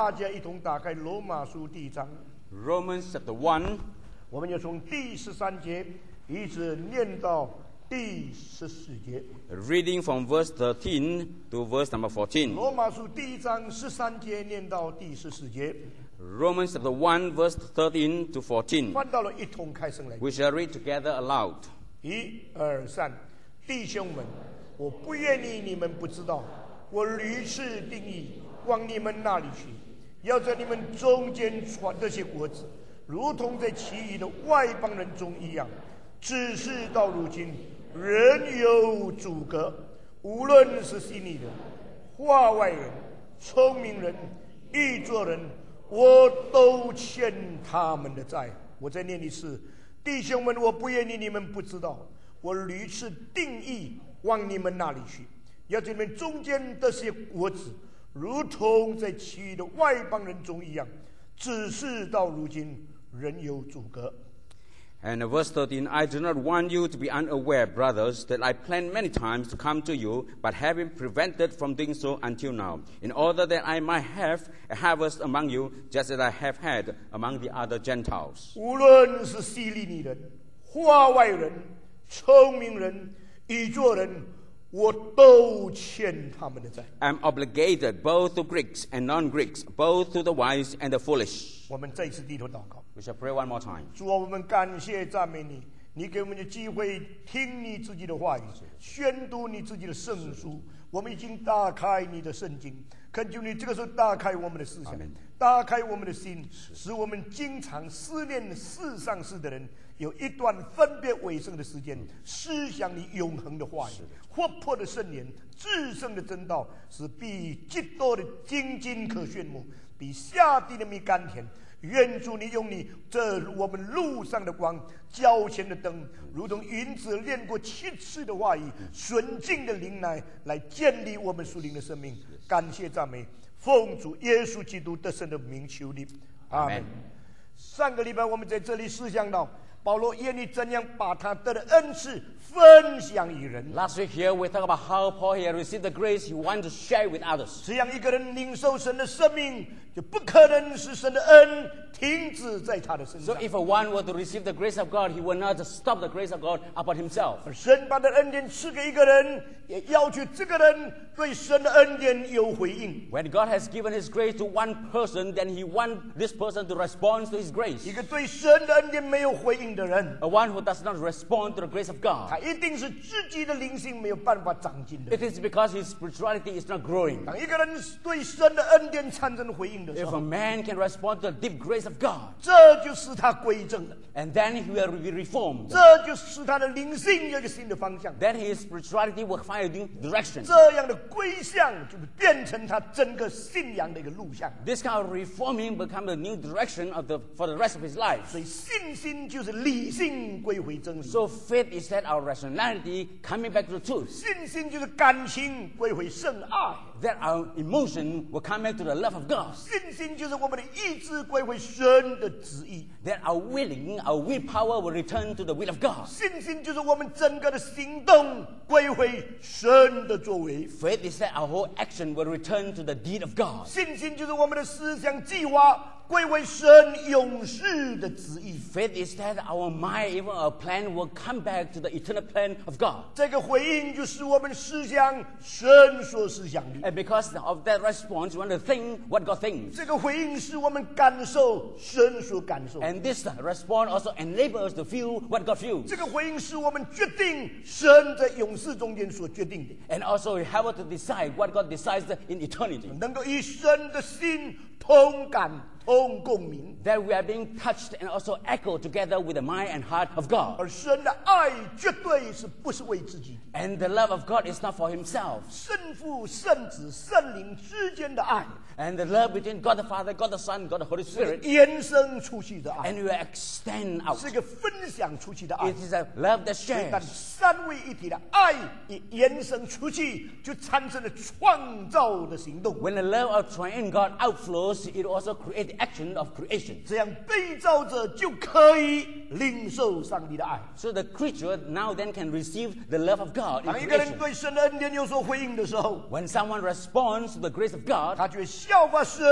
大家一同打开罗马书第1章， Romans chapter 1, 我们要从第13节一直念到第14节。 reading from verse 13 to verse number 14. 罗马书第1章13节念到第14节， Romans chapter 1, verse 13 to 14. 翻到了一同开声来。 We shall read together aloud. 1、2、3，弟兄们，我不愿意你们不知道，我屡次定义往你们那里去，要在你们中间传这些果子，如同在其余的外邦人中一样。只是到如今，仍有阻隔，无论是心里人、话外人、聪明人、译作人，我都欠他们的债。我再念一次，弟兄们，我不愿意你们不知道，我屡次定义往你们那里去，要在你们中间这些果子，如同在其余的外邦人中一样。只是到如今，仍有阻隔。 And verse 13, I do not want you to be unaware, brothers, that I planned many times to come to you, but have been prevented from doing so until now, in order that I might have a harvest among you, just as I have had among the other Gentiles. 无论是希利尼人、话外人、聪明人、译作人，我都欠他们的债。 I am obligated both to Greeks and non-Greeks, both to the wise and the foolish. 我们再一次低头祷告。 We shall pray one more time. 主啊，我们感谢赞美你，你给我们的机会听你自己的话语，宣读你自己的圣书。我们已经打开你的圣经，恳求你这个时候打开我们的思想，打开我们的心，使我们经常思念世上事的人，有一段分别为圣的时间，思想你永恒的话语，活泼的圣言，至圣的真道，是比极多的精金可炫目，比下地的米甘甜。 愿主你用你这我们路上的光，脚前的灯，如同云子炼过7次的话语，纯净的灵奶，来建立我们属灵的生命。感谢赞美，奉主耶稣基督得胜的名求你，阿门。上个礼拜我们在这里思想到，保罗愿意怎样把他得的恩赐分享于人。 Last week here we talked about how Paul had received the grace he wanted to share with others. 这样一个人领受神的生命，就不可能使神的恩停止在他的身 So 上。 if one were to receive the grace of God, he will not stop the grace of God upon himself. 而神把他的恩典赐给一个人，也要求这个人对神的恩典有回应。 When God has given his grace to one person, then he wants this person to respond to his grace. 一个对神的恩典没有回应的人， A one who does not respond to the grace of 他 God, 一定是自己的灵性没有办法长进的。 it is because his spirituality is not growing. 当一个人对神的恩典产生回应的时 If a 候， man can respond to the deep grace of God, 这就使他归正了， and then he will be reformed, 这就使他的灵性有一个新的方向。 then his spirituality will find a new direction. 这样的归向，就是变成他整个信仰的一个路向。 This kind of reforming become a new direction for the rest of his life. 所以信心就是理性归回真理， So faith is that our rationality coming back to the truth, 信心就是感情归回圣爱。 that our emotion will come back to the love of God, 信心就是我们的意志归回神的旨意， that our willpower will return to the will of God. 信心就是我们整个的行动归回神的作为， Faith is that our whole action will return to the deed of God. 信心就是我们的思想计划归回神永世的旨意。 Faith is that our mind, even our plan, will come back to the eternal plan of God. 这个回应就是我们思想神所思想的， And because of that response, we want to think what God thinks. 这个回应是我们感受神所感受， And this response also enables us to feel what God feels. 这个回应是我们决定神在永世中间所决定的， And also we have to decide what God decides in eternity. 能够与神的心同感同共鸣。 That we are being touched and also echoed together with the mind and heart of God. 而神的爱绝对是不是为自己的？ And the love of God is not for himself. 圣父、圣子、圣灵之间的爱， And the love between God the Father, God the Son, God the Holy Spirit, 延伸出去的爱， and we extend out. 是一个分享出去的爱 It。is a love that 但 shares. 三位一体的爱一延伸出去，就产生了创造的行动。 When the love of triune God outflows, it also creates the action of creation. 这样被造者就可以领受上帝的爱。So the creature now then can receive the love of God in 当一个人 creation. 对神的恩典有所回应的时候， When someone responds to the grace of God, 他就会效法神，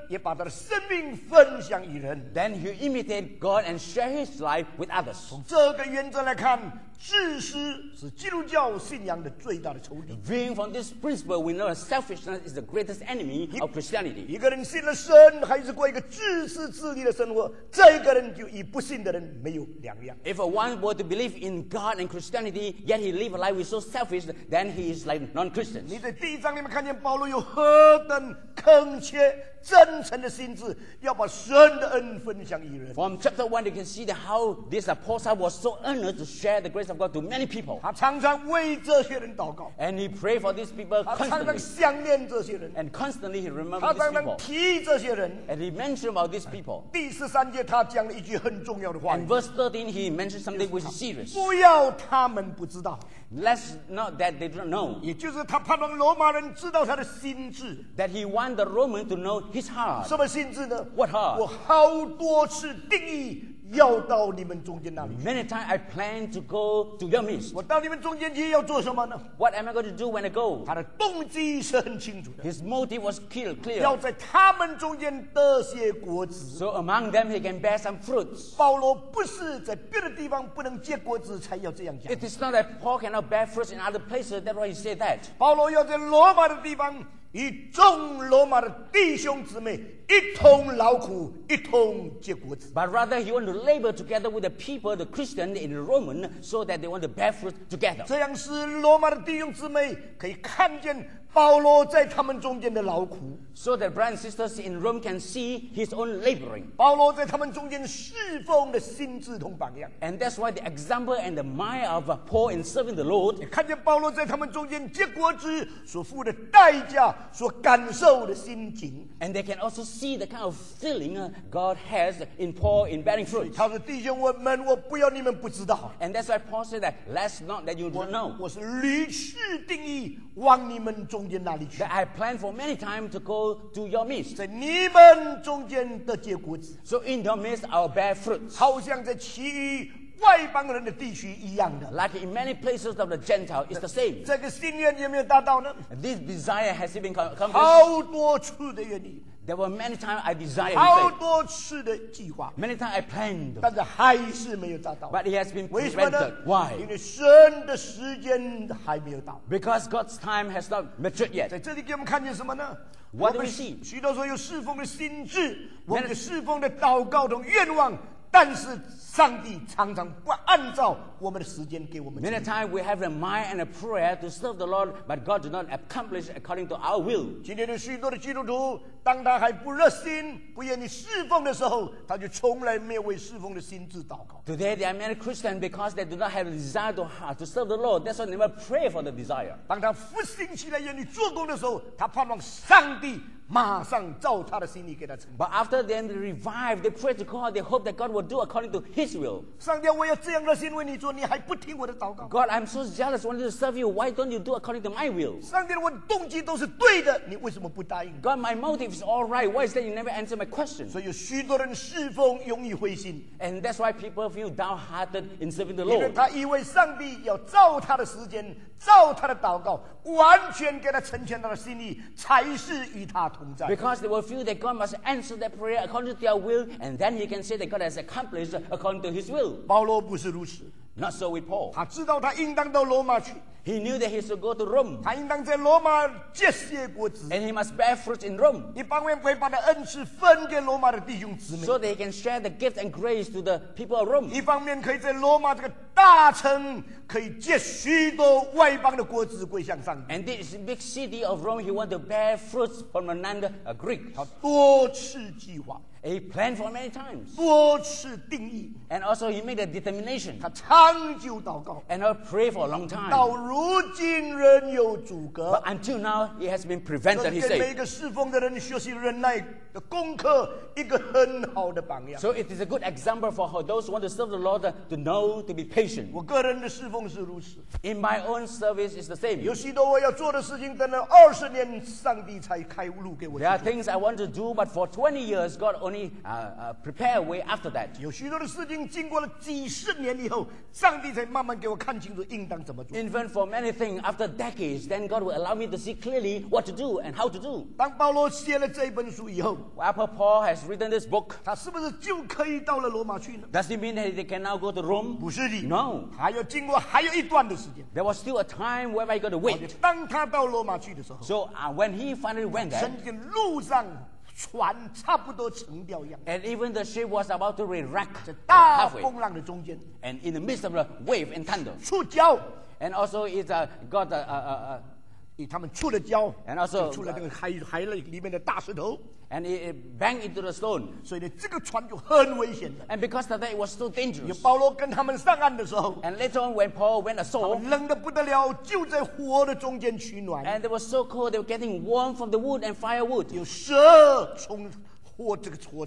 也把他的生命分享于人。 then he imitate God and share his life with others. 从这个原则来看，自私是基督教信仰的最大的仇敌。 Viewing from this principle, we know that selfishness is the greatest enemy of Christianity. 一个人信了神，还是过一个自私自利的生活，这个人就与不信的人没有两样。 If one were to believe in God and Christianity, yet he live a life is so selfish, then he is like non-Christians. 你在第一章里面看见保罗有何等恳切、真诚的心志，要把神的恩分享于人。 From chapter 1, you can see that how this apostle was so earnest to share the grace of God to many people. 他常常为这些人祷告， And he prayed for these people 他常常 constantly. 想念这些人， And constantly he 他 remembered 常 these 常 people. 提这些人。 And he mentioned about these people. 第13节他讲了一句很重要的话 And 语， verse 13, he mentioned something which is serious. 不要他们不知道， Let's not that they don't know. 也就是他盼望罗马人知道他的心智。 That he want the Roman to know his heart. 什么心智呢？ What heart? 我好多次定义要到你们中间那里去。 Many times I plan to go to your midst. 我到你们中间去要做什么呢？ What am I going to do when I go? 他的动机是很清楚的， His motive was clear. 要在他们中间得些果子。 So among them he can bear some fruits. 保罗不是在别的地方不能结果子才要这样讲， It is not that Paul cannot bear fruits in other places. That's why he said that. 保罗要在罗马的地方与众罗马的弟兄姊妹一同劳苦，一同结果子。 But rather he want to labor together with the people, the Christian in Roman, so that they want to bear fruit together. 这样使罗马的弟兄姊妹可以看见保罗在他们中间的劳苦， So that brothers and sisters in Rome can see his own laboring. 保罗在他们中间侍奉的心智同榜样。 And that's why the example and the mind of Paul in serving the Lord, 看见保罗在他们中间结果子所付的代价，所感受的心情。 and they can also see the kind of feeling God has in Paul in bearing fruit. 他说：“弟兄们，我不要你们不知道， And that's why Paul said that, let's not that you don't know. 我是屡次定义往你们中间那里去， That I planned for many times to go to your midst. 在你们中间的结果子， So in your midst I'll bear fruits. 好像在其余外邦人的地区一样的。 Like in many places of the Gentile, it's the same. 这个心愿有没有达到呢？ This desire has it been accomplished? 好多次的愿意， There were many times I desired 好 to 多次的计划， say. Many times I planned. 但是还是没有达到。 But it has been 为什么呢 prevented.？Why? 因为神的时间还没有到。 Because God's time has not matured yet. 在这里给我们看见什么呢？ What 我 do 们 we see? 许多时候有侍奉的心智，我们有侍奉的祷告同愿望，但是上帝常常不按照我们的时间给我们。 Many times we have a mind and a prayer to serve the Lord, but God did not accomplish according to our will. 今天的许多的基督徒，当他还不热心、不愿意侍奉的时候，他就从来没有为侍奉的心智祷告。 Today there are many Christians because they do not have a desire to serve the Lord. That's why they never pray for the desire. 当他复兴起来愿意做工的时候，他盼望上帝马上照他的心意给他成就。 But after them they revive, they pray to God, they hope that God will do according to His will. 上帝，我有这样的心为你做，你还不听我的祷告？ God, I'm so jealous, wanting to serve you. Why don't you do according to my will? 上帝，我的动机都是对的，你为什么不答应？ God, my motive is all right. Why is that you never answer my question? 所以有许多人侍奉容易灰心， And that's why people feel downhearted in serving the 因为 Lord. 他以为上帝要照他的时间，照他的祷告，完全给他成全他的心意，才是与他同在。 Because they will feel that God must answer their prayer according to their will, and then He can say that God has accomplished according to His will. 保罗不是如此， Not so with Paul. 他知道他应当到罗马去， He knew that he should go to Rome, 他应当在罗马结些果子。 and he must bear fruit in Rome, 一方面会把他恩赐分给罗马的弟兄姊妹， so that he can share the gift and grace to the people of Rome. 一方面可以在罗马这个大城可以结许多外邦的果子归向上帝。 And this big city of Rome, he wanted to bear fruits from another Greek. 他多次计划， He planned for many times, 多次定义， and also he made a determination, 他长久祷告， and I pray for a long time. 到如今仍有阻隔 But。until now, it has been prevented, he 给每 said. 个侍奉的人学习忍耐的功课，一个很好的榜样。 So it is a good example for those who want to serve the Lord to know to be patient. 我个人的侍奉是如此， In my own service, it's the same. 有许多我要做的事情，等了20年，上帝才开路给我去 There are 做。 things I want to do, but for 20 years, God only prepare a way after that. 有许多的事情经过了几十年以后，上帝才慢慢给我看清楚应当怎么做。 Even for many things, after decades, then God will allow me to see clearly what to do and how to do. 当保罗写了这本书以后， After Paul has written this book, 他是不是就可以到了罗马去呢？ does it mean that they can now go to Rome? 不是的 No. 还有经过还有一段的时间。 There was still a time whereby he got to 而且 wait. 当他到罗马去的时候， So when he finally went there, 曾经路上船差不多沉掉一样， and even the ship was about to wreck 在大 halfway, 风浪的中间 and in the midst of the wave and thunder, 触礁， and also it got 他们触了礁， and also 触了那个海里面的大石头， and it banged into the stone. 所以呢，这个船就很危险的。 And because of that, it was so 有 dangerous. 保罗跟他们上岸的时候， And later on, when Paul went 他 ashore, 们冷得不得了，就在火的中间取暖。 and they were so cold, they were getting warm from the wood and firewood. 有蛇从这个火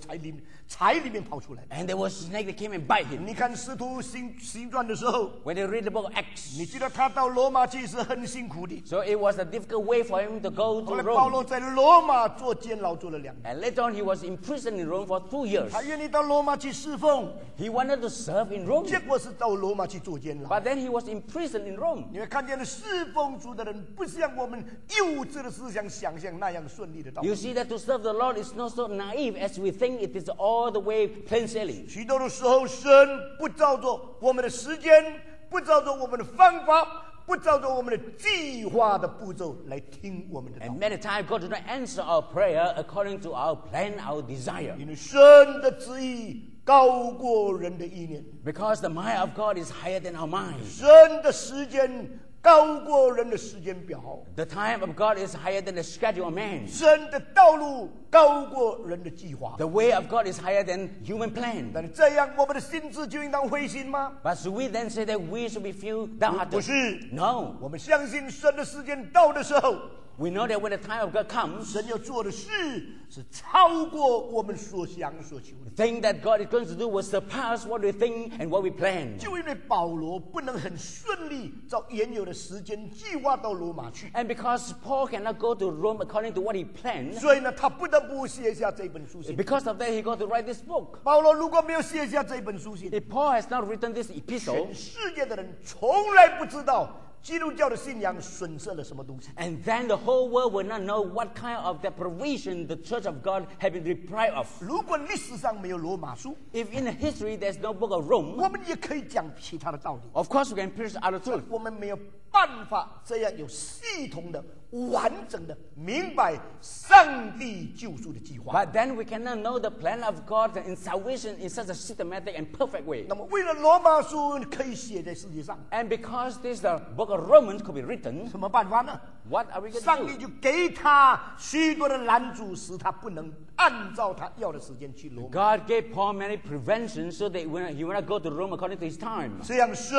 柴里面跑出来。 And there was snake that came and bite him. 你看《使徒行传》的时候， When they read the book of Acts, 你记得他到罗马去是很辛苦的。 so it was a difficult way for him to go 后 to 来保 Rome. 罗在罗马做监牢做了2年， And later on, he was imprisoned in Rome for 2 years. 他愿意到罗马去侍奉， He wanted to serve in Rome, 结果是到罗马去做监牢。 but then he was imprisoned in Rome. 你会看见的侍奉主的人，不像我们幼稚的思想想象那样顺利的道路。 You see that to serve the Lord is not so naive as we think it is all the way plain sailing. 许多的时候，神不照着我们的时间，不照着我们的方法，不照着我们的计划的步骤来听我们的祷 And 告。 many times God does not answer our prayer according to our plan, our desire. 因为神的旨意高过人的意念， Because the mind of God is higher than our mind. 神的时间高过人的时间表， The time of God is higher than the schedule of man. 神的道路高过人的计划。 The way of God is higher than human plan. 但是这样，我们的心智就应当灰心吗？ But should we then say that we should be feel 不 downhearted? 是， No. 我们相信神的时间到的时候， We know that when the time of God comes, 神要做的事是超过我们所想所求的。 the thing that God is going to do will surpass what we think and what we plan. 就因为保罗不能很顺利照原有的时间计划到罗马去， And because Paul cannot go to Rome according to what he planned, 所以呢，他不得不写下这本书信。 because of that he got to write this book. 保罗如果没有写下这本书信， If Paul has not written this epistle, 全世界的人从来不知道基督教的信仰损失了什么东西。 and then the whole world will not know what kind of deprivation the Church of God have been deprived of. 如果历史上没有罗马书， If in the history there's no book of Rome, 我们也可以讲其他的道理。 of course we can preach other truth. 我们没有办法这样有系统的、完整的明白上帝救赎的计划。 But then we cannot know the plan of God in salvation in such a systematic and perfect way. 那么，为了罗马书可以写在世界上， And because this book of Romans could be written, 什么办法呢？ what are we 上 going 帝 to do? 就给他许多的拦阻，使他不能按照他要的时间去罗马。 God gave Paul many preventions so that he would not go to Rome according to his time. 这样，神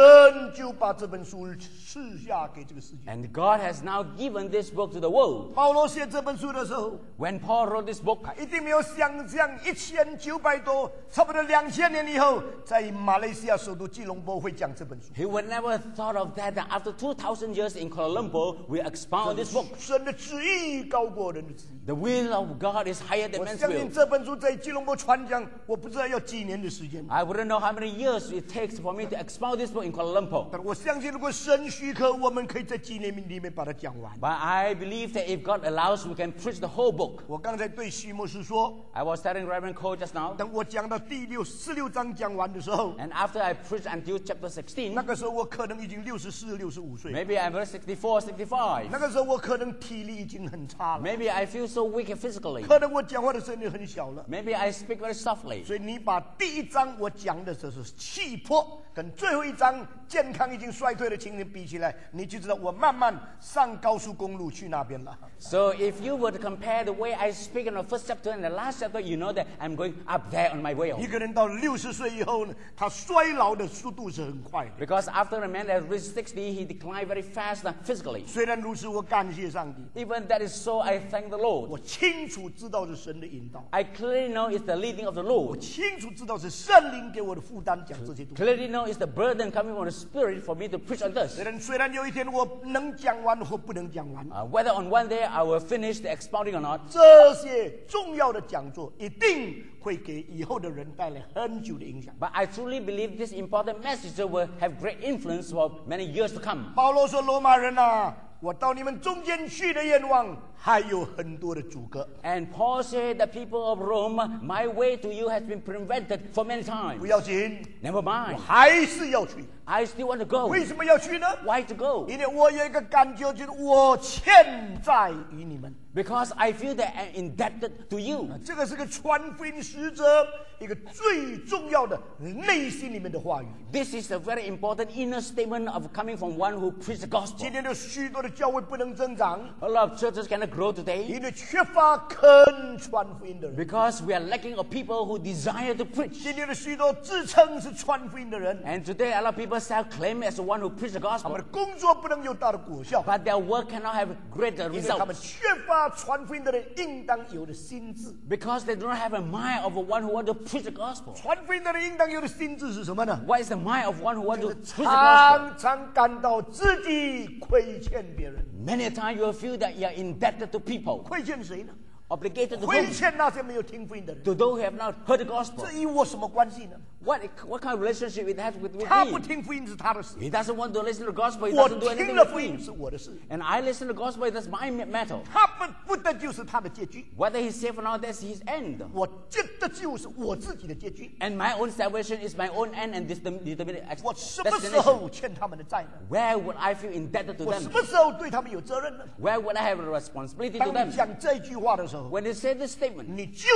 就把这本书赐下给这个世界。 And God has now given this book to the world. 保罗写这本书的时候， When Paul wrote this book, 他一定没有想象1900多，差不多2000年以后，在马来西亚首都吉隆坡会讲这本书。 he would never thought of that after 2,000 years in Kuala Lumpur, we expound this book. 神的旨意高过人的旨意。 The will of God is higher than 我 man's 相信 will. 这本书在吉隆坡传讲，我不知道要几年的时间。 I wouldn't know how many years it takes for me to expound this book in Kuala Lumpur. 但我相信，如果神许可，我们可以在几年里面把它讲完。 But I believe that if God allows, we can preach the whole book. 我刚才对徐牧师说， I was telling Reverend Cole just now, 等我讲到第16章讲完的时候， and after I preached until chapter 16, 那个时候我可能已经64、65岁， maybe I'm 64, 65. 那个时候我可能体力已经很差了， Maybe I feel so weak physically. 可能我讲话的声音很小了。 Maybe I speak very softly. 所以你把第1章我讲的这是气魄，跟最后1章健康已经衰退的情形比起来，你就知道我慢慢上高速公路去那边了。 So if you were to compare the way I speak in the first chapter and the last chapter, you know that I'm going up there on my way 一 home. 个人到60岁以后呢，他衰老的速度是很快的。 Because after a man has reached 60, he declined very fast physically. 虽然如此，我感谢上帝。 Even that is so, I thank the Lord. 我清楚知道是神的引导， I clearly know it's the leading of the 我 Lord. 清楚知道是圣灵给我的负担讲这些东西。 Clearly know it's the burden coming from the Spirit for me to preach on this. 虽然有一天我能讲完或不能讲完， Whether on one day I will finish the expounding or not, 这些重要的讲座一定会给以后的人带来很久的影响。 but I truly believe this important message will have great influence for many years to come. 保罗说：“罗马人啊，我到你们中间去的愿望还有很多的阻隔， And Paul said, the people of Rome, my way to you has been prevented for many 不 times. 要紧， Never 我 mind. 还是要去。 I still want to go. 为什么要去呢？ Why to go? 因为我有一个感觉，就是我欠债于你们。 Because I feel that I'm indebted to you. 这个是个传福音使者一个最重要的内心里面的话语。 This is a very important inner statement of coming from one who preached the 今 gospel. 天的许多的教会不能增长， A lot of churches cannot grow today 因为缺乏肯传福音的人。 because we are lacking of people who desire to preach. 今天的许多自称是传福音的人， And today, a lot of people self-claim as the one who preached the 他们 gospel, 的工作不能有大的果效， but their work cannot have greater 因为他们 results 缺乏传福音的人应当有的心智。 because they do not have a mind of one who wants to preach the gospel. 传福音的人应当有的心智是什么呢？ What is the mind of one who wants to 就是 preach the gospel? 常常感到自己亏欠别人， Many a time you will feel that you are indebted to people, 亏欠谁呢？ obligated to 亏 whom? 欠那些没有听福音的人。 To those who have not heard the gospel. 这与我什么关系呢？ What kind of relationship it has with 他不 me? 听福音是他的事， He doesn't want to listen to the gospel. He 我 doesn't do 听 anything 了 with 福音 me. 是我的事。 And I listen to the gospel. That's my matter. 他不的就是他的结局， Whether he's saved or not, that's his end. 我这的就是我自己的结局。 And my own salvation is my own end and determined 我什么时 destination. 候欠他们的债呢？ Where would I feel indebted to 我 them? 什么时候对他们有责任呢？ Where would I have a responsibility to 当 them? 你讲这句话的时候， When they say this statement, 你就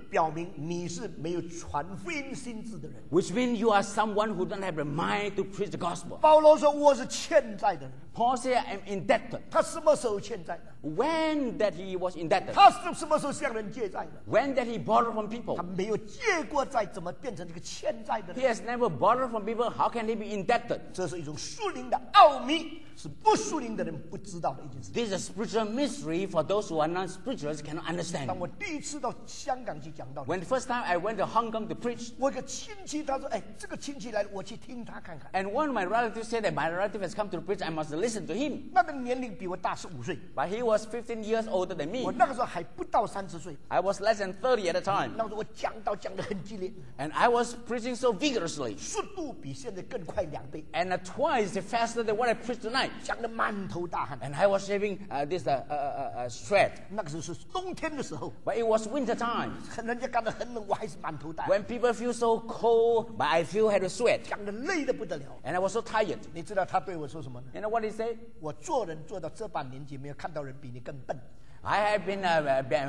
表明你是没有传福音心智的人。 which means you are someone who don't have the mind to preach the gospel. 保罗说我是欠债的人， Paul said, I'm indebted. 他什么时候欠债的？ When that he was indebted? 他是什么时候向人借债的？ When that he borrowed from 他 people? 没有借过债，怎么变成这个欠债的 He 人？ has never borrowed from people. How can he be indebted? 这是一种属灵的奥秘，是不属灵的人不知道的一件事。 This is a spiritual mystery for those who are non-spirituals cannot 当 understand. 我第一次到香港去讲道， When the first time I went to Hong Kong to preach, 我有个亲戚他说：“哎，这个亲戚来了，我去听他看看。 and one of my relatives said that my relative has come to preach, I must listen to him. ”那个年龄比我大15岁， But he was 15 years older than 我 me. 那个时候还不到30岁。 I was less than 30 at the time. 那时候我讲道讲得很激烈， And I was preaching so vigorously. 速度比现在更快2倍， And twice faster than what I preached tonight. 讲得满头大汗。 And I was having this sweat. 那个时候是冬天的时候， But it was winter time. 人家感到很冷，我还是满头大汗， When people feel so cold, but I feel had a sweat. 讲得累得不得了。 And I was so tired. 你知道他对我说什么呢？ You know what he said? 我做人做到这把年纪，没有看到人比你更笨。 I have been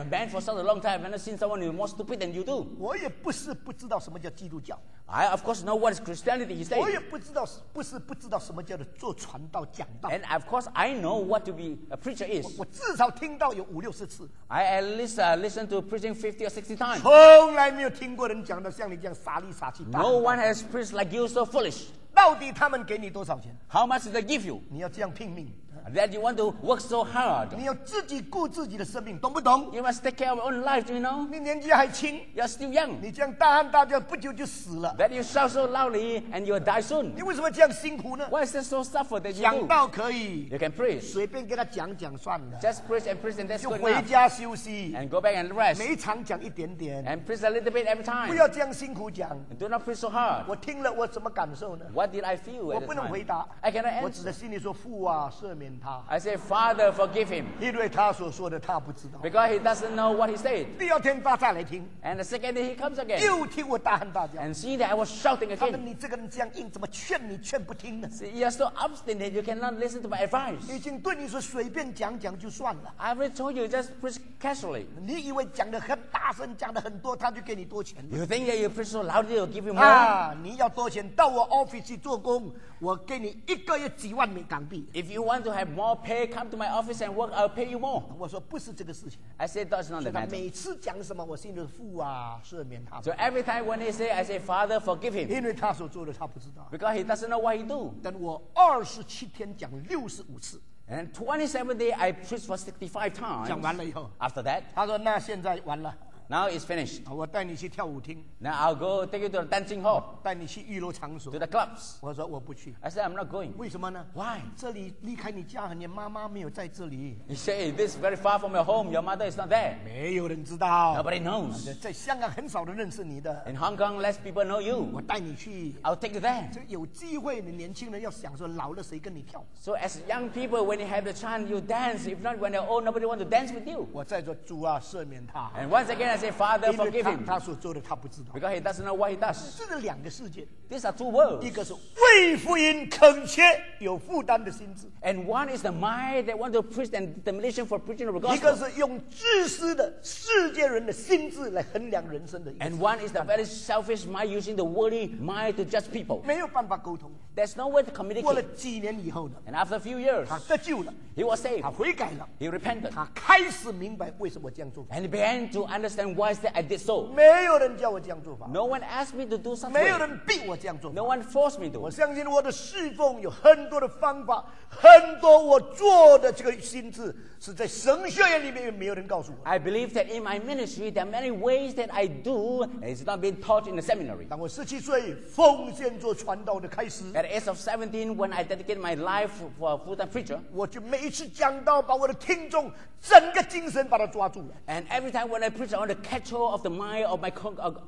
banned for such a long time. I've never seen someone who's more stupid than you do. 我也不知道什么叫基督教， I, of course, know what is Christianity, he 我 said. 也不知道什么叫做做传道讲道。 And of course, I know what to be a preacher is. 我至少听到有5、60次， I at least listen to preaching 50 or 60 times. 从来没有听过人讲的像你这样傻里傻气。 No one has preached like you so foolish. 到底他们给你多少钱？ How much did they give you? 你要这样拼命， That you want to work so hard. 你要自己顾自己的生命，懂不懂？ You must take care of your own life, do you know? 你年纪还轻， You're still young. 你这样大喊大叫，不久就死了。 That you shout so loudly and you'll die soon. 你为什么这样辛苦呢？ Why is it so suffer that you 讲 do? 道可以， You can preach. 随便给他讲讲算了， Just preach and preach and that's 就 good 回 enough. 家休息， And go back and rest. 每一场讲一点点， And preach a little bit every 不 time. 要这样辛苦讲。 And do not preach so hard. 我听了，我怎么感受呢？ What did I feel 我 at 不 the 能回 time? 答， I cannot 我只 answer. 在心里说：“父啊，赦免他， I say, Father, forgive him. 因为他所说的他不知道。 Because he doesn't know what he said. ”第二天他再来听， And the second day he comes again. 又听我大喊大叫。 And see that I was shouting 他们 again. 你这个人这样硬，怎么劝你劝不听呢？ See, you're so obstinate, you cannot listen to my advice. 已经对你说随便讲讲就算了， I already told you, just preach casually. 你以为讲得很大声，讲得很多，他就给你多钱？ You think that you preach so loudly, he'll give you more? 啊，你要多钱，到我 office 去做工，我给你1个月几万美港币。 If you want to have more pay, come to my office and work, I'll pay you more. 我说不是这个事情。 I said, that's not the 他 matter. 每次讲什么，我心里说父啊，赦免他， So every time when he say, I say, Father, forgive him. 因为他所做的他不知道。 Because he doesn't know what he do. 但我27天讲65次， And 27th day, I preached for 65讲 times. 完了以后， After that, 他说：“那现在完了， now it's finished. 我带你去跳舞厅， Now I'll go take you to the dancing hall, 带你去娱乐场所 to。the clubs. 我说我不去， I said, I'm not going. 为什么呢？ Why? 这里离开你家很远，妈妈没有在这里， He said, this is very far from your home. Your mother is not there. 没有人知道。 Nobody knows. 在香港很少人认识你的， In Hong Kong, less people know 我 you. 带你去。 I'll take you there. 这有机会，你年轻人要想说，老了谁跟你跳？ So as young people, when you have the chance, you dance. If not, when you're old, nobody want to dance with you. 我在说主啊，赦免他， And once again, I say, Father, 因为 forgive 他 him. 所做的他不知道。 Because he doesn't know what he does. 这是两个世界， These are two worlds. 一个是为福音恳切有负担的心智， And one is the mind that want to preach and determination for preaching of the 一个 gospel. 是用自私的世界人的心智来衡量人生的一个 And one is the very selfish mind using the worldly mind to judge people. 没有办法沟通。 There's no way to 过了 communicate. 几年以后呢， And after a few years, 他得救了， he was saved. 他悔改了， He repented. 他开始明白为什么这样做。 And he began to understand why is that I did so. 没有人叫我这样做法， No one asked me to do such 没有 way. 人逼我这样做法。 No one forced me 我 to. 相信我的侍奉有很多的方法，很多我做的这个心智是在神学院里面没有人告诉我。 I believe that in my ministry, there are many ways that I do, and it's not being taught in the seminary. 当我17岁奉献做传道的开始， At the age of 17, when I dedicated my life for a full-time preacher, 我就每一次讲道，把我的听众整个精神把他抓住了。 and every time when I preach, I want to catch hold of the mind of my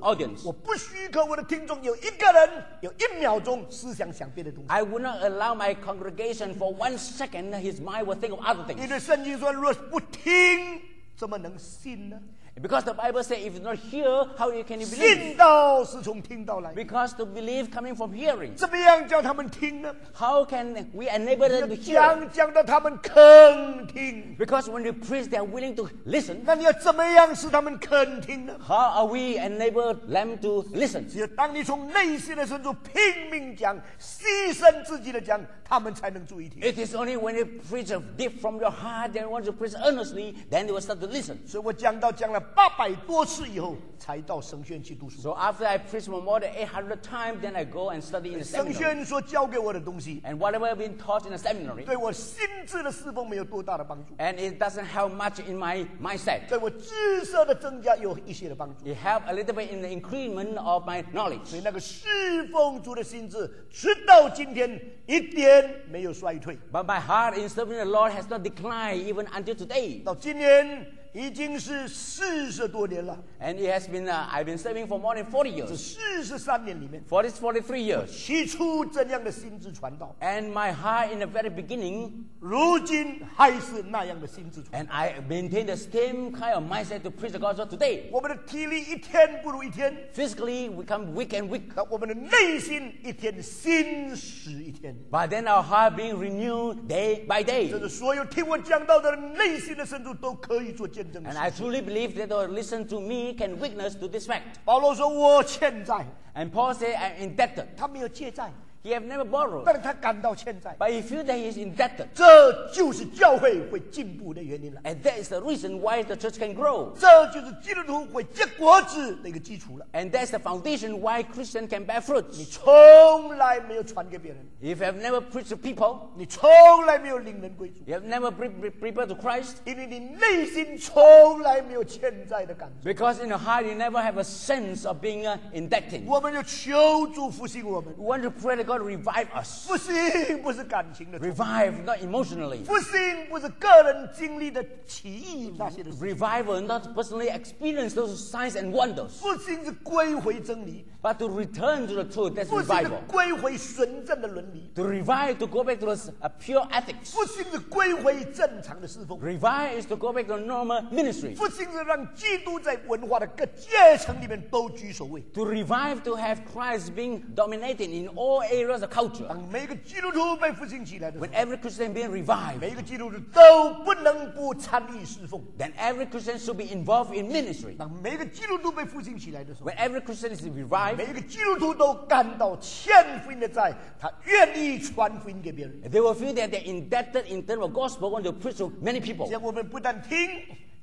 audience. 我不许可我的听众有一个人有1秒钟思想想别的东西， I would not allow my congregation for 1 second his mind will think of other 因 things. 为圣经说，若不听，怎么能信呢？ Because the Bible says, if you not hear, how can you believe? 信道是从听到来的， Because to believe coming from hearing. 怎么样叫他们听呢？ How can we enable 要 them to hear? 讲到他们肯听。 Because when you preach, they are willing to listen. 那你要怎么样使他们肯听呢？ How are we enable them to listen? 只有当你从内心的深处拼命讲、牺牲自己的讲，他们才能注意听。 It is only when you preach deep from your heart and want to preach earnestly, then they will start to listen. 所以我讲了800多次以后，才到神学院去读书。 So after I preach for more than 800 times, then I go and study in the 神学 seminary. 院所教给我的东西， And whatever I've been taught in the seminary, 对我心智的侍奉没有多大的帮助， and it doesn't help much in my mindset. 对我知识的增加有一些的帮助。 It helped a little bit in the increment of my 所 knowledge. 以那个侍奉主的心智，直到今天一点没有衰退。 But my heart in serving the Lord has not declined even until today. 到今年已经是40多年了， And it has been, I've been serving for more than 40这 years. 43年里面， For this 43 years. 起初怎样的心智传道， And my heart in the very beginning, 如今还是那样的心智传道。 and I maintain the same kind of mindset to preach the gospel today. 我们的体力一天不如一天， Physically, we become weak and weak. 那我们的内心一天新使一天。 But then our heart being renewed day by 这 day. 是所有听我讲道的人内心的深处都可以做见证的 And 事。 I truly believe that those who listen to me can witness to this fact. 保罗说：“我欠债， And Paul said, I'm indebted. 他没有借债， He have never borrowed. 但是他感到欠债， But he feels that he is indebted. 这就是教会会进步的原因了。 And that is the reason why the church can grow. 这就是基督徒会结果子的一个基础了。 And that's the foundation why Christian can bear 你 fruits. 从来没有传给别人， If you have never preached to people, 你从来没有领人归主， you have never prepared to Christ, 因为你内心从来没有欠债的感觉。 because in your heart you never have a sense of being indebted. 我们就求主复兴我们。 We want to pray that God revive us. 复兴不是感情的重， Revive, not emotionally. 复兴不是个人经历的奇异那些的事， Revival, not personally experience those signs and wonders, 复兴是归回真理， but to return to the truth. That's 复兴是 revival. 归回纯正的伦理， To revive, to go back to pure ethics. 复兴是归回正常的侍奉， Revive is to go back to normal ministry. 复兴是让基督在文化的各阶层里面都居首位。 To revive, to have Christ being dominating in all areas of culture. 当每个基督徒被复兴起来的时 When 候， every Christian being revived, 每个基督徒都不能不参与侍奉。 then every Christian should be involved in ministry. 当每个基督徒被复兴起来的时候， When every Christian is revived, 每一个基督徒都感到欠福音的债，他愿意传福音给别人。 they will feel that they're indebted in terms of gospel when they preach to many people. 这样我们不但听，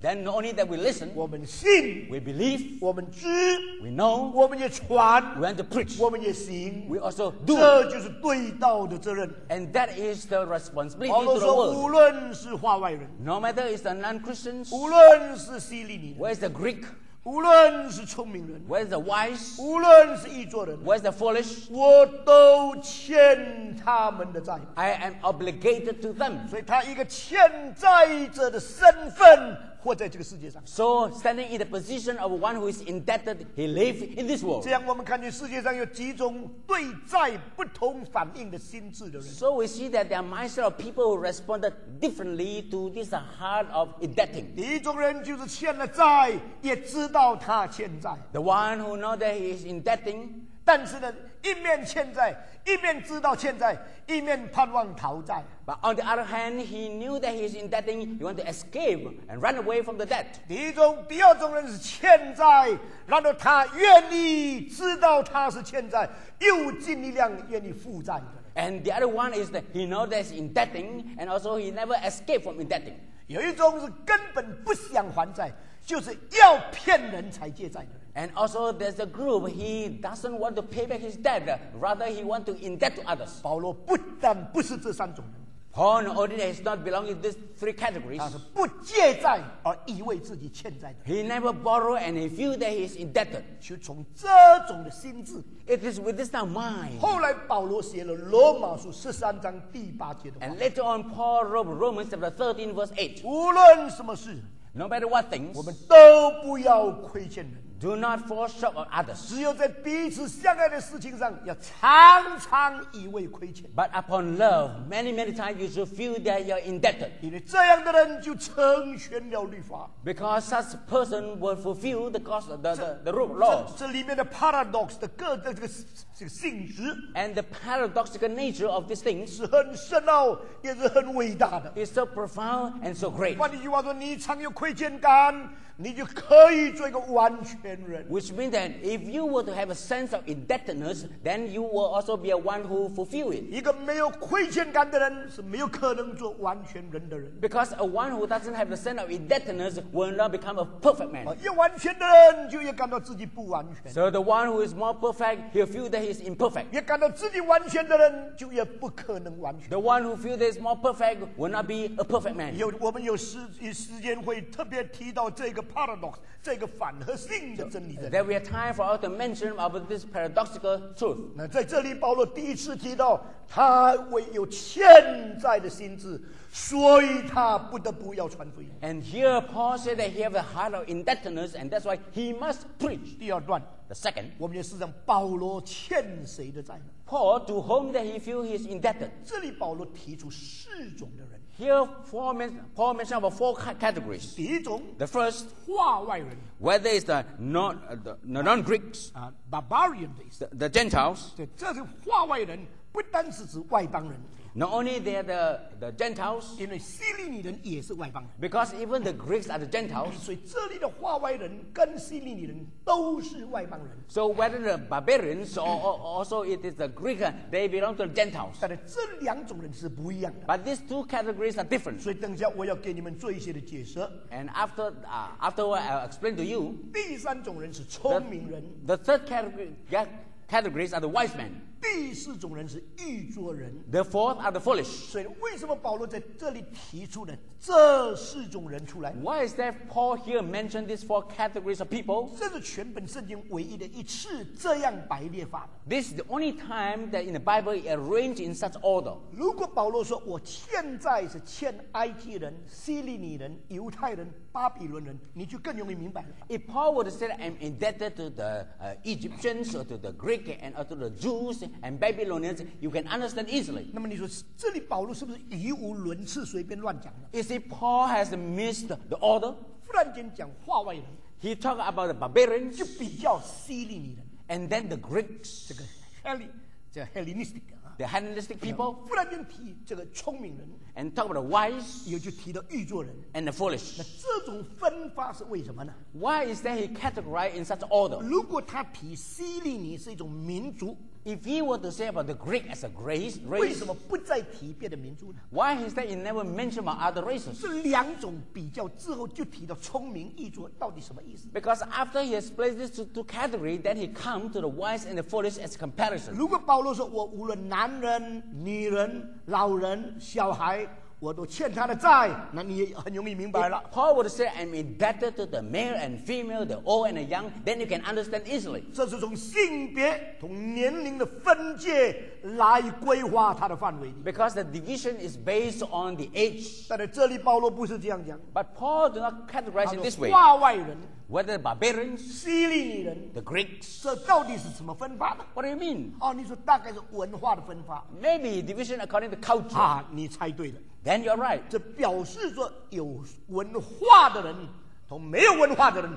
then not only that we listen, 我们信， we believe, 我们知， we know, 我们也传， we want to preach, 我们也行。 we also do. 这就是对道的责任。 And that is the responsibility 保罗 to the 说，无 world. 论是化外人， No matter it's the non-Christians, 无论是希利尼人， where's the Greek, 无论是聪明人， where's the wise, 无论是易作人， where's the foolish, 我都欠他们的债。 I am obligated to them. 所以他一个欠债者的身份活在这个世界上。 So, standing in the position of one who is indebted, he lives in this world. 这样我们看见世界上有几种对债不同反应的心智的人。 So we see that there are mindset of people who responded differently to this heart of indebting. 第一种人就是欠了债，也知道他欠债， The one who knows that he is indebting, 但是呢，一面欠债，一面知道欠债，一面盼望逃债。 but on the other hand, he knew that he is indebting, he wanted to escape and run away from the debt. 第二种人是欠债，然后他愿意知道他是欠债，又尽力量愿意负债的。 And the other one is that he knows that he's indebting, and also he never escaped from indebting. 有一种是根本不想还债，就是要骗人才借债的人。 And also there's a group, he doesn't want to pay back his debt, rather he wants to indebt to others. 保罗不但不是这三种人， Paul not only does not belong in these three categories, 他是不借债而以为自己欠债的人， he never borrow and he feel that he is indebted. 就从这种的心智。 It is with this now mind. 后来保罗写了罗马书13章第8节的话 And later on, Paul wrote Romans chapter 13, verse 8. 无论什么事， No matter what things, 我们都不要亏欠人， do not fall short of others. 只有在彼此相爱的事情上，要常常以为亏欠， But upon love, many, many times you should feel that you're indebted. 因为这样的人就成全了律法。 Because such person will fulfill the laws. 这里面的 paradox 的这个性质 And the paradoxical nature of these things 是很深奥，也是很伟大的。 is so profound and so great. 换句话说，你常有亏欠感，你就可以做一个完全人。 Which means that if you were to have a sense of indebtedness, then you will also be a one who fulfill it. 一个没有亏欠感的人是没有可能做完全人的人。 Because a one who doesn't have the sense of indebtedness will not become a perfect man. 越完全的人就越感到自己不完全， So the one who is more perfect, he'll feel that he's imperfect. 越感到自己完全的人就越不可能完全。 The one who feels that is more perfect will not be a perfect man. 我们有时间会特别提到这个 paradox， 这个反合性的真理在。 There we have time for us to mention about this paradoxical truth. 那在这里，保罗第一次提到他为有欠债的心智，所以他不得不要传福音。 And here Paul said that he has a heart of indebtedness, and that's why he must preach. 第二段， The second, 我们也是让保罗欠谁的债呢？ Paul, to whom that he feels he is indebted. 这里保罗提出4种的人。 Here Paul mentioned about 4 categories. 第一种， The first, 化外人 whether it's the non-Greeks, 啊 ，barbarian 的意思。 the Gentiles, 对，这是化外人，不单是指外邦人， not only they are the Gentiles, 因为希利尼人也是外邦人， because even the Greeks are the Gentiles. 所以这里的化外人跟希利尼人都是外邦人。 So whether the barbarians or also it is the Greek, they belong to the Gentiles. 但是这2种人是不一样的， But these 2 categories are different. 所以等一下我要给你们做一些的解释。 And afterward, I'll explain to you. 第3种人是聪明人， The third categories are the wise men. 第4种人是愚拙人。 The fourth are the foolish. 所以为什么保罗在这里提出了这4种人出来？ Why is that Paul here mentioned these 4 categories of people? 这是全本圣经唯一的一次这样排列法的。 This is the only time that in the Bible it arranged in such order. 如果保罗说我欠债是欠埃及人、希利尼人、犹太人、巴比伦人，你就更容易明白了。 If Paul would have said, I'm indebted to the Egyptians or to the Greek and to the Jews and Babylonians, you can understand easily. 那么你说这里保罗是不是语无伦次、随便乱讲呢？ You see, Paul has missed the order. 忽然间讲化外人， He talked about the barbarians 就比较希利尼人， and then the Greeks, 这个 Hellenistic 啊， the Hellenistic people, 忽然间提这个聪明人， and talk about the wise 也就提到愚拙人。 and the foolish. 那这种分法是为什么呢？ Why is that he categorized in such order? 如果他提希利尼是一种民族， If he were to say about the Greek as a race, 为什么不再提别的民族呢？ why instead he never mentioned about other races? 这两种比较之后，就提到聪明易拙到底什么意思？ Because after he has placed these two categories, then he comes to the wise and the foolish as comparison. 如果保罗说我无论男人、女人、老人、小孩，我都欠他的债，那你也很容易明白了。 Paul would say, I'm indebted to the male and female, the old and the young, then you can understand easily. 这是从性别、从年龄的分界来规划它的范围里。 Because the division is based on the age. 但在这里，保罗不是这样讲。 But Paul do not categorize in this way. 化外人、 Whether the barbarians, 希利尼人， the Greeks, 这到底是什么分法呢？ what do you mean? 哦，你说大概是文化的分法 Maybe division according to culture. 啊，你猜对了。 Then you're right. 这表示说，有文化的人同没有文化的人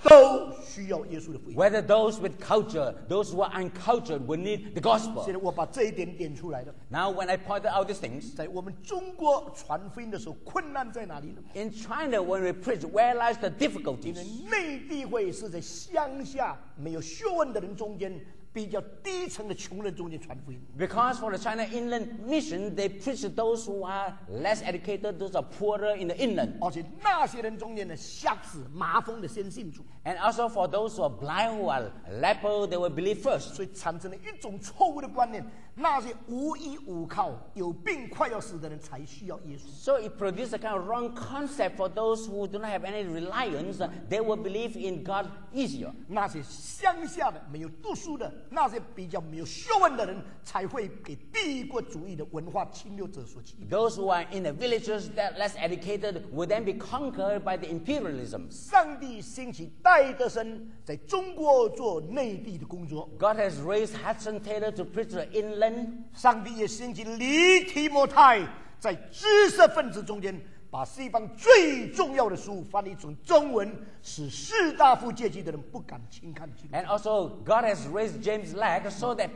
都需要耶稣的福音。 Whether those with culture, those who are uncultured will need the gospel. 现在我把这一点点出来了。 Now when I pointed out these things, 在我们中国传福音的时候，困难在哪里呢？ in China when we preach, where lies the 因为 difficulties? 内地会是在乡下没有学问的人中间，比较低层的穷人中间传福音。 Because for the China Inland Mission, they preach to those who are less educated, those are poorer in the inland. 而且那些人中间的瞎子、麻风的先信主， And also for those who are blind, who are leper, they will believe first. 所以产生了一种错误的观念：那些无依无靠、有病快要死的人才需要耶稣。 So it produced a kind of wrong concept for those who do not have any reliance. They will believe in God easier. 那些乡下的、没有读书的、那些比较没有学问的人，才会给帝国主义的文化侵略者所欺骗。 Those who are in the villages that less educated will then be conquered by the imperialism. 上帝兴起戴德生在中国做内地的工作， God has raised Hudson Taylor to preach the inland. 上帝也兴起李提摩太在知识分子中间，把西方最重要的书翻译成中文，使士大夫阶级的人不敢轻看基督。 And also God has raised James Lack so that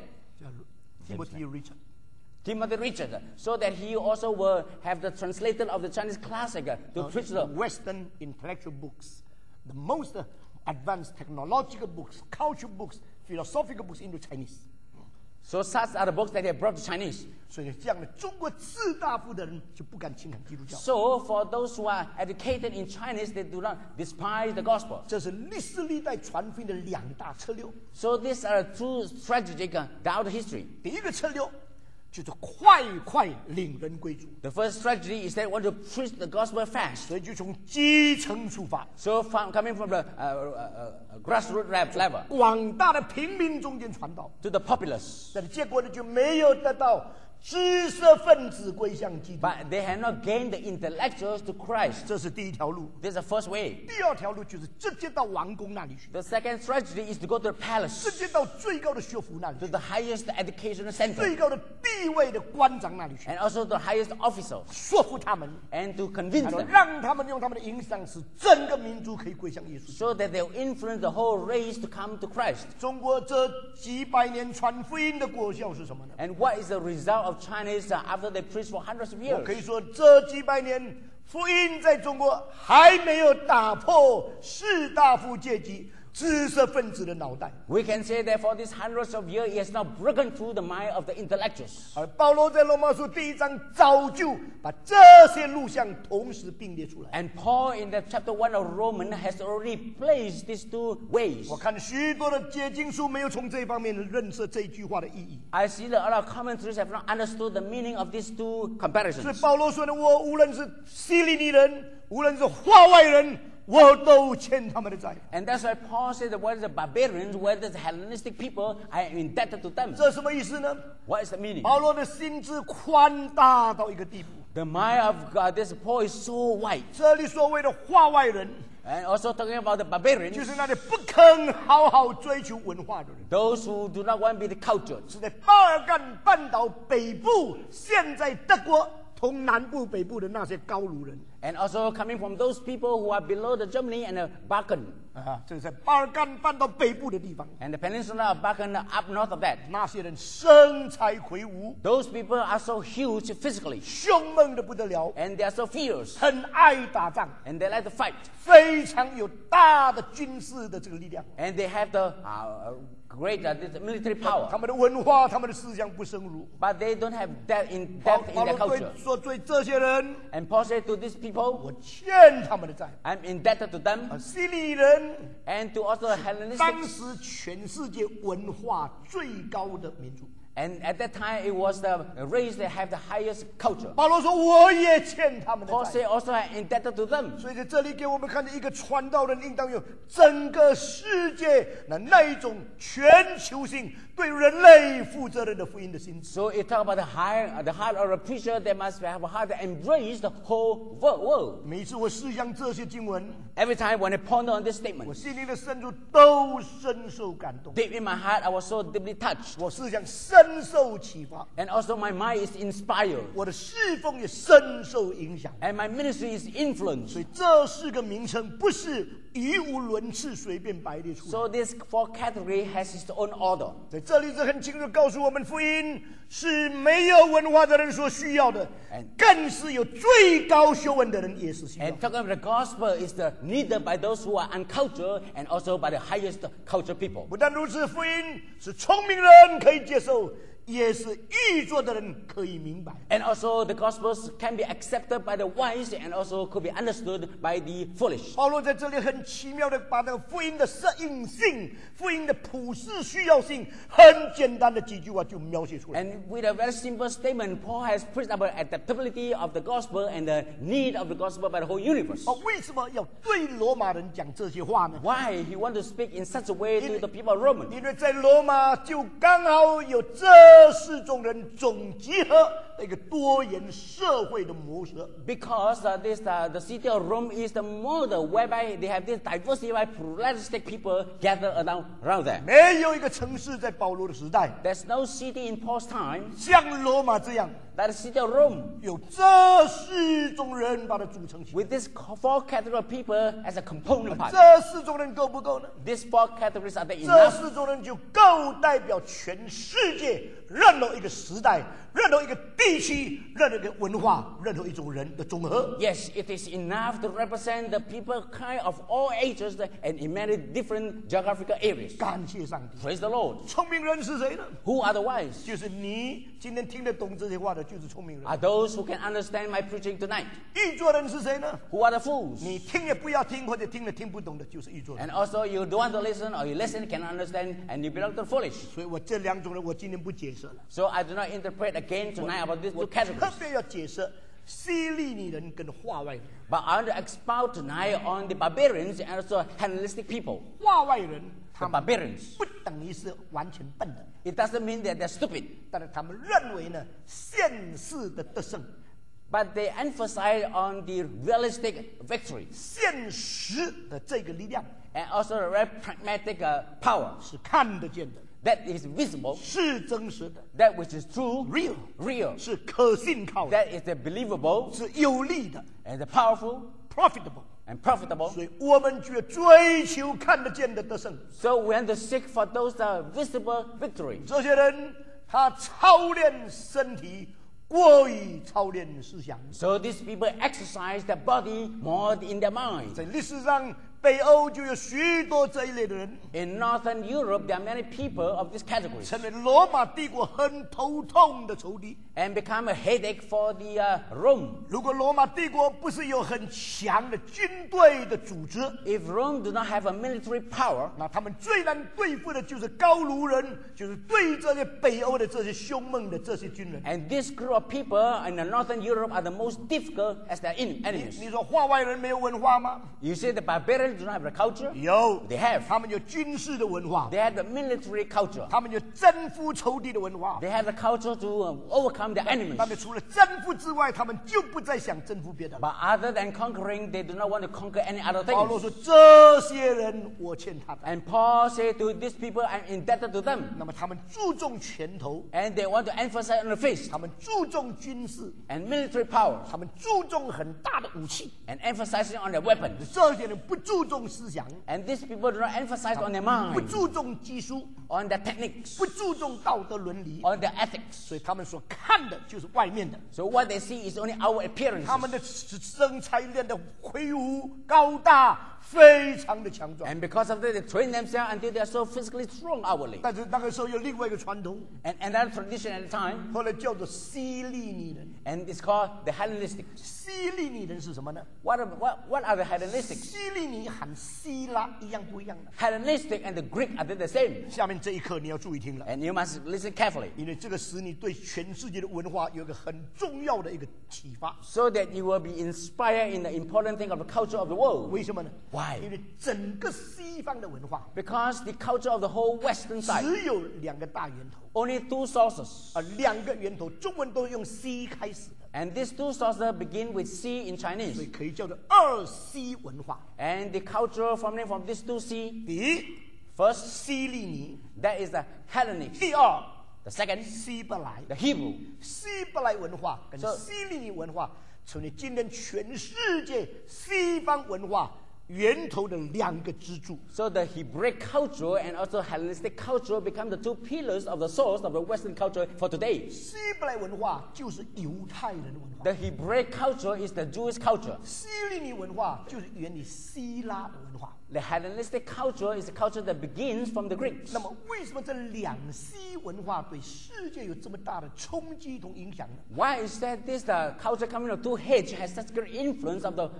Timothy Richard， Timothy Richard, so that he also will have the translator of the Chinese classic to preach the Western intellectual books, the most advanced technological books, cultural books, philosophical books into Chinese. So such are the books that they brought to Chinese. 所以这样的中国士大夫的人就不敢轻看基督教。 So for those who are educated in Chinese, they do not despise the gospel. 这是历史历代传福音的两大策略。 So these are two strategic throughout history. 第一个策略就是快领人归主， The first strategy is they want to preach the gospel fast. 所以就从基层出发， So coming from the grassroots level 广大的平民中间传道。 to the populace. 但是结果呢，就没有得到知识分子归向基督。 But they have not gained the intellectuals to Christ. 这是第一条路。 This is the first way. 第二条路就是直接到王宫那里去， The second strategy is to go to the 直 palace, 接到最高的学府那里 to 去， the highest educational 最 center, 高的地位的官长那里去， and also the highest officers, 说服他们， and to convince 然后 them 让他们用他们的影响，使整个民族可以归向耶稣。 so that they will influence the whole race to come to Christ. 中国这几百年传福音的果效是什么呢？ And what is the result of Chinese after they preach for hundreds of 我可 years? 以说，这几百年福音在中国还没有打破士大夫阶级、知识分子的脑袋。 We can say that for these hundreds of years, it has not broken through the mind of the intellectuals. 而保罗在罗马书第1章早就把这些录像同时并列出来。 And Paul in the chapter 1 of Romans has already placed these two ways. 我看许多的解经书没有从这方面认识这句话的意义。 I see that a lot of commentaries have not understood the meaning of these two 所以 comparisons. 保罗说的，我无论是希利尼人，无论是化外人，我都欠他们的债。 And that's why Paul said that whether the barbarians, whether the Hellenistic people, I am indebted to them. 这什么意思呢？ What is the meaning? 保罗的心智宽大到一个地步。 The mind of God, this Paul is so wide. 这里所谓的化外人， And also talking about the barbarians, 就是那些不肯好好追求文化的人。 those who do not want to be the cultured. 是在巴尔干半岛北部，现在德国同南部、北部的那些高卢人。And also coming from those people who are below the Germany and the Balkan. 啊，这是在巴尔干半岛北部的地方。 And the peninsula of Balkan up north of that. 那些人身材魁梧， Those people are so huge physically. 凶猛的不得了， And they are so fierce. 很爱打仗， And they like to fight. 非常有大的军事的这个力量。 And they have the great this military power. 他们的文化、他们的思想不深入。 But they don't have that in 保 depth in 保 their 罗对 culture. 说对这些人， And Paul said to these people, 我欠他们的债。 I'm indebted to them. 希利人 And to also the 当 Hellenistic. 时全世界文化最高的民族。 And at that time, it was the race that have the highest culture. 保罗说：“我也欠他们的 Paul 债。 said also I'm indebted to them. ”所以在这里给我们看到一个传道人应当有整个世界那一种全球性对人类负责任的福音的心智。 So it talk about the heart of a preacher that must have a heart that embrace the whole world. 每次我思想这些经文， Every time when I ponder on this 我 statement, 心灵的深处都深受感动。 deep in my heart, I was so deeply touched. 我思想深受启发， And also my mind is inspired. 我的侍奉也深受影响。 And my ministry is influenced. 所以这四个名称不是语无伦次随便排列出来。 So this fourth category has its own order. 在这里是很清楚告诉我们，福音是没有文化的人所需要的，更是有最高修为的人也是需要 And。talking about the gospel is the needed by those who are uncultured and also by the highest cultured people. 不但如此，福音是聪明人可以接受，也是愚拙的人可以明白。 And also the gospels can be accepted by the wise and also could be understood by the foolish. 保罗在这里很奇妙的把那个福音的适应性、福音的普世需要性，很简单的几句话就描写出来。 And with a very simple statement, Paul has preached about adaptability of the gospel and the need of the gospel by the whole universe. 为什么要对罗马人讲这些话呢？ Why he want to speak in such a way to the people of Rome? 因为在罗马就刚好有这四种人总集合的一个多元社会的模式。 Because the city of Rome is the model whereby they have this diversified pluralistic people gathered around them. 没有一个城市在保罗的时代 There's no city in Paul's time 像罗马这样 that the city of Rome 有这四种人把它组成起来。 with this four category of people as a component part. 这四种人够不够呢？ These four categories are they 这 enough? 四种人就够代表全世界任何一个时代、任何一个地区、任何一个文化、任何一种人的总和。 Yes, it is enough to represent the people kind of all ages and in many different geographical areas. 感谢上帝！ Praise the Lord. 聪明人是谁呢？ Who are the wise? 就是你今天听得懂这些话的，就是聪明人。 Are those who can understand my preaching tonight? 愚拙人是谁呢？ Who are the fools? 你听也不要听，或者听了听不懂的，就是愚拙人。 And also you don't want to listen or you listen cannot understand and you belong to the foolish. 所以我这两种人，我今天不解释了。 So I do not interpret again tonight about these 我 two 特 categories. 别要解释希利尼人跟化外人。 But I want to expound tonight on the barbarians and also Hellenistic people. 化外人 The 他们 barbarians. 不等于是完全笨的， It doesn't mean that they're stupid, 但是他们认为呢，现世的得胜， but they emphasize on the realistic victory 现实的这个力量 and also the very pragmatic power 是看得见的， that is visible, 是真实的 that which is true, ，real， real, 是可信靠的， that is the believable 是有利的 and the powerful ，profitable。 and profitable. 所以我们就要追求看得见的得胜。 So we have to seek for those visible victory. 这些人他操练身体过于操练思想。 So these people exercise their body more in their mind. 在历史上，北欧就有许多这一类的人， In Northern Europe, there are many people of this category 成为罗马帝国很头痛的仇敌。 and become a headache for the Rome. 如果罗马帝国不是有很强的军队的组织， If Rome do not have a military power, 那他们最难对付的就是高卢人，就是对这些北欧的这些凶猛的这些军人。 and this group of people in the Northern Europe are the most difficult as their enemies. 你说化外人没有文化吗？ You say the barbarians China do not have a culture? 有 They have. 他们有军事的文化， They have the military culture. 他们有征服仇敌的文化。 They have the culture to overcome their enemies. 他们除了征服之外，他们就不再想征服别的了。 But other than conquering, they do not want to conquer any other 保罗 things. 说：“这些人我欠他的。 And Paul said to these people, I'm indebted to them. ”那么他们注重拳头， And they want to emphasize on the fist 他们注重军事， and military powers 他们注重很大的武器。 and emphasizing on their weapons. 这些人不注重思想， And these people do not emphasize on their 不 mind, 注重技术， on their techniques, 不注重道德伦理， on their ethics. 所以他们所看的就是外面的。 So what they see is only our appearance. 他们的身材练得魁梧高大，非常的强壮。 And because of that, they train themselves until they are so physically strong outwardly. 但是那个时候有另外一个传统， And another tradition at the time, 后来叫做希利尼人。 and it's called the Hellenistic. 希利尼人是什么呢？ What are the Hellenistic? 希利尼和希腊一样不一样的。 Hellenistic and the Greek are they the same? 下面这一课你要注意听了， And you must listen carefully, 因为这个使你对全世界的文化有一个很重要的一个启发。 so that you will be inspired in the important thing of the culture of the world. 为什么呢？ Why? 因为整个西方的文化 Because the culture of the whole Western side, 只有两个大源头， only two sources. 两个源头，中文都用 C 开始的， And these two sources begin with C in 所以 Chinese. 可以叫做二西文化。 And the culture from these two C, 第一， first, 希利尼； that is the Hellenic. 第二， The second, 希伯来。 the Hebrew. 希伯来文化跟 So- 希利尼文化成为今天全世界西方文化源头的两个支柱。 So the Hebraic culture and also Hellenistic culture become the two pillars of the source of the Western culture for today. 希伯来文化就是犹太人的文化， The Hebraic culture is the Jewish culture. 希利尼文化就是源于希腊的文化。 The Hellenistic culture is the culture that begins from the Greeks. 那么，为什么这两西文化对世界有这么大的冲击同影响呢？ Why is that this culture coming of two heads has such great influence of the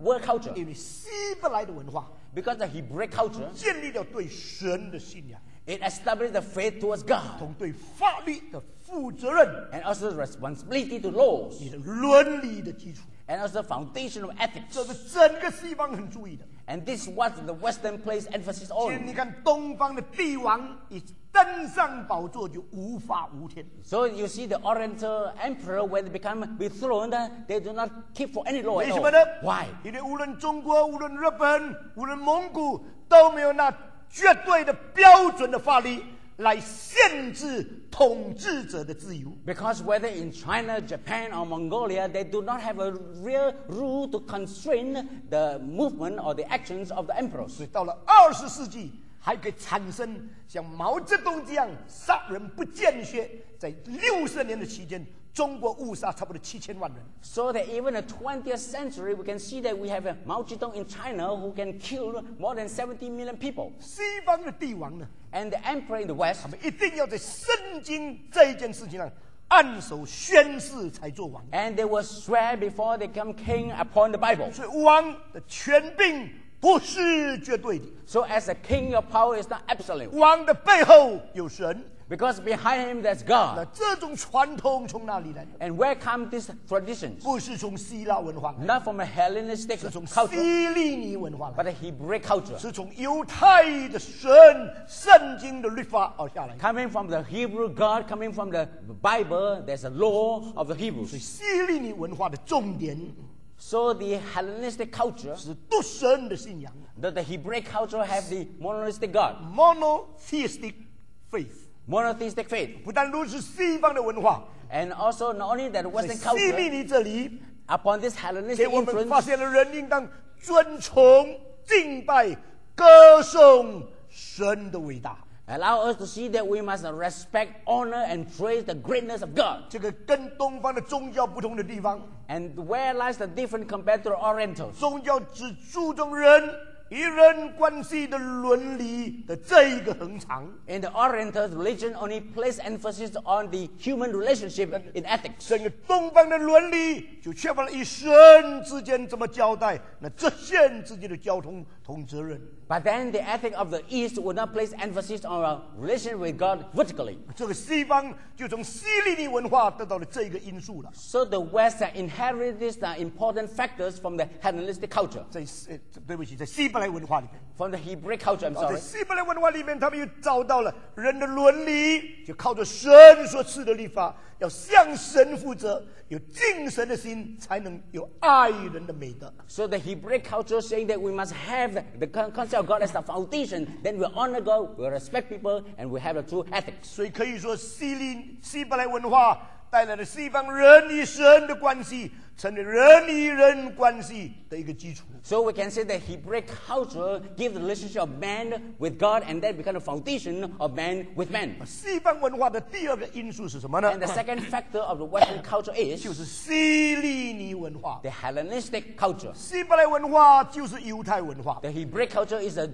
world culture? 因为希伯来的文化 Because the Hebraic culture, 建立了对神的信仰， it established the faith towards God 同对法律的负责任， and also the responsibility to laws 你的伦理的基础。 and also the foundation of ethics. 这是整个西方很注意的。 And this is what the Western place emphasis 其实 on. 你看，东方的帝王一登上宝座就无法无天， So you see the Oriental emperor, when they become dethroned, they do not keep for any law 为 at 什 all. 么呢？ Why? 因为无论中国、无论日本、无论蒙古，都没有那绝对的标准的法律来限制统治者的自由。 Because whether in China, Japan, or Mongolia, they do not have a real rule to constrain the movement or the actions of the emperors. 所以到了20世纪，还可以产生像毛泽东这样杀人不见血。在60年的期间，中国误杀差不多7000万人。 So that even in the 20th century, we can see that we have a Mao Zedong in China who can kill more than 70 million people. 西方的帝王呢， And the emperor in the West, 他们一定要在圣经这一件事情上按手宣誓才做王。 and they will swear before they become king upon the Bible. 所以王的权柄不是绝对的， So as a king, your power is not absolute. 王的背后有神。 Because behind him, there's 那 God. 这种传统从哪里来的？ And where come these traditions? 不是从希腊文化来的， Not from a Hellenistic 是从 culture, 希利尼文化来 but 的， a Hebraic culture. 是从犹太的神圣经的律法而下来的。 Coming from the Hebrew God, coming from the Bible, there's a law of the Hebrews. 希利尼文化的重点 So the Hellenistic culture, 是独神的信仰 the Hebraic culture have the monotheistic God, （monotheistic faith）。 monotheistic faith. 不但如此，西方的文化 And also not only that 在 Western 希利 culture, 尼这里， upon this 给 Hellenistic 我们发 influence, 现了人应当尊崇、敬拜、歌颂神的伟大。 allow us to see that we must respect, honor, and praise the greatness of God. 这个跟东方的宗教不同的地方， And where lies the difference compared to the Orientals? 宗教只注重人与人关系的伦理的这一个恒常。 In the Orientals, religion only place emphasis on the human relationship in ethics. 整个东方的伦理就缺乏了与神之间怎么交代，那这线之间的交通同责任。 But then the ethic of the East would not place emphasis on our relation with God vertically. 这个西方就从希利尼文化得到了这个因素了。 So the West inherited these important factors from the Hellenistic culture, 对不起，在希伯来文化里面， from the Hebrew culture, I'm 在 sorry. 希伯来文化里面，他们又找到了人的伦理，就靠着神所赐的律法，要向神负责，有敬神的心，才能有爱人的美德。 So the Hebrew culture saying that we must have the concept of God as the foundation, then we honor God, we respect people, and we have the true ethics. 所以可以说，希伯来文化带来了西方人与神的关系，成为人与人关系的一个基础。 So we can say that Hebrew culture gives the relationship of man with God, and that become the foundation of man with man. 西方文化的第二个因素是什么呢？ And the second factor of the Western culture is 就是希利尼文化。 the Hellenistic culture. 希伯来文化就是犹太文化， The Hebrew culture is a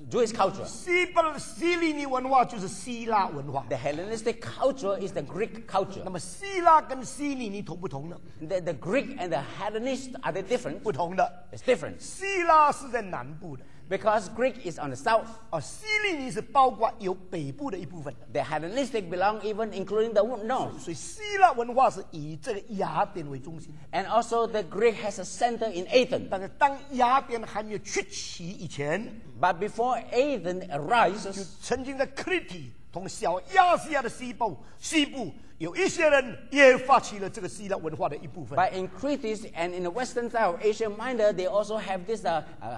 Jewish culture. 希利尼文化就是希腊文化。 The Hellenistic culture is the Greek culture. 那么希腊跟希利尼同不同呢？ The Greek and the Hellenists, are they different? 不同的。 It's different. 希腊是在南部的， Because Greek is on the south. 希利尼是包括有北部的一部分的。 The Hellenistic belong even including the north. 所以希腊文化是以这个雅典为中心。 And also the Greek has a center in Athens. 但是当雅典还没有崛起以前， But before Athens 就 arises, 曾经在 Crete 同小亚细亚的西部有一些人也发起了这个希腊文化的一部分。 but in Crete and in the western side of Asia Minor, they also have this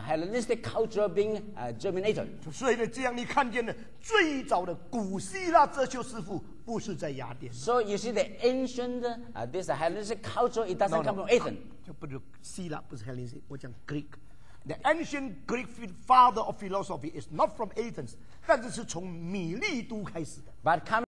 Hellenistic culture being germinated. 所以呢，这样你看见了最早的古希腊哲学师傅不是在雅典， So you see the ancient, this Hellenistic culture, it doesn't come from Athens. 就不是希腊，不是 Hellenistic， 我讲 Greek。The ancient Greek father of philosophy is not from Athens， 但是是从米利都开始的。 But coming